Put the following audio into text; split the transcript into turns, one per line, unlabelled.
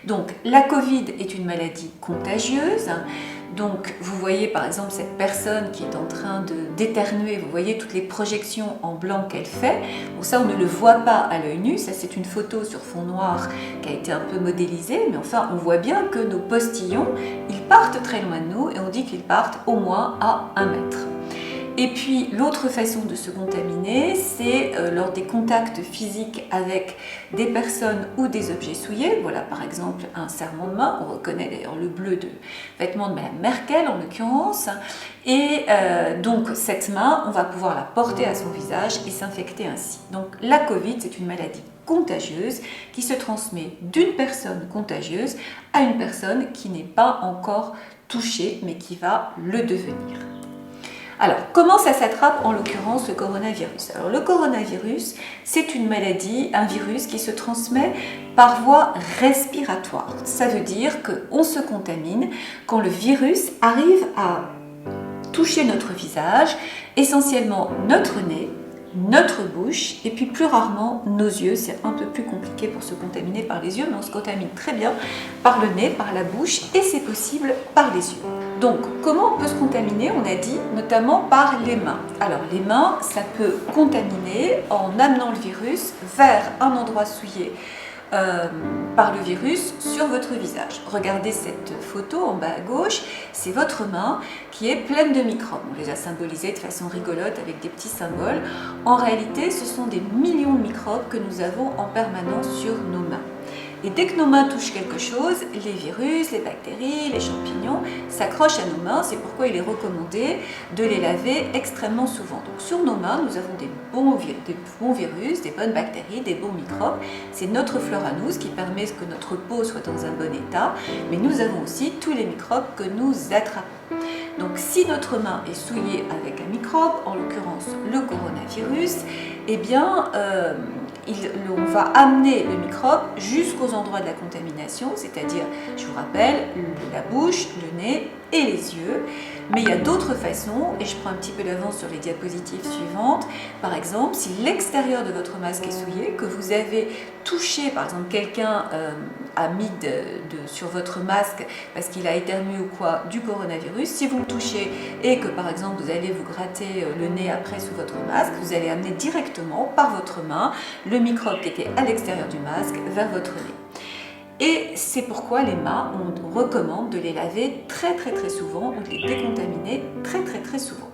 Donc la Covid est une maladie contagieuse. Donc vous voyez par exemple cette personne qui est en train d'éternuer, vous voyez toutes les projections en blanc qu'elle fait. Bon, ça on ne le voit pas à l'œil nu, ça c'est une photo sur fond noir qui a été un peu modélisée, mais enfin on voit bien que nos postillons, ils partent très loin de nous et on dit qu'ils partent au moins à 1 mètre. Et puis l'autre façon de se contaminer, c'est lors des contacts physiques avec des personnes ou des objets souillés. Voilà par exemple un serrement de main, on reconnaît d'ailleurs le bleu de vêtements de Madame Merkel en l'occurrence. Et donc cette main, on va pouvoir la porter à son visage et s'infecter ainsi. Donc la Covid, c'est une maladie contagieuse qui se transmet d'une personne contagieuse à une personne qui n'est pas encore touchée mais qui va le devenir. Alors, comment ça s'attrape en l'occurrence le coronavirus? Alors, le coronavirus, c'est une maladie, un virus qui se transmet par voie respiratoire. Ça veut dire qu'on se contamine quand le virus arrive à toucher notre visage, essentiellement notre nez, notre bouche et puis plus rarement nos yeux. C'est un peu plus compliqué pour se contaminer par les yeux, mais on se contamine très bien par le nez, par la bouche et c'est possible par les yeux. Donc comment on peut se contaminer? On a dit notamment par les mains. Alors les mains, ça peut contaminer en amenant le virus vers un endroit souillé par le virus sur votre visage. Regardez cette photo en bas à gauche, c'est votre main qui est pleine de microbes. On les a symbolisés de façon rigolote avec des petits symboles. En réalité, ce sont des millions de microbes que nous avons en permanence sur nos mains. Et dès que nos mains touchent quelque chose, les virus, les bactéries, les champignons s'accrochent à nos mains. C'est pourquoi il est recommandé de les laver extrêmement souvent. Donc sur nos mains, nous avons des bons virus, des bonnes bactéries, des bons microbes. C'est notre flore à nous, ce qui permet que notre peau soit dans un bon état. Mais nous avons aussi tous les microbes que nous attrapons. Donc si notre main est souillée avec un microbe, en l'occurrence le coronavirus, eh bien on va amener le microbe jusqu'aux endroits de la contamination, c'est-à-dire, je vous rappelle, la bouche, le nez et les yeux. Mais il y a d'autres façons, et je prends un petit peu d'avance sur les diapositives suivantes. Par exemple, si l'extérieur de votre masque est souillé, que vous avez touché, par exemple, quelqu'un a mis sur votre masque parce qu'il a éternué ou quoi du coronavirus, si vous le touchez et que, par exemple, vous allez vous gratter le nez après sous votre masque, vous allez amener directement par votre main le microbe qui était à l'extérieur du masque vers votre nez. Et c'est pourquoi les mains, on recommande de les laver très souvent ou de les décontaminer très souvent.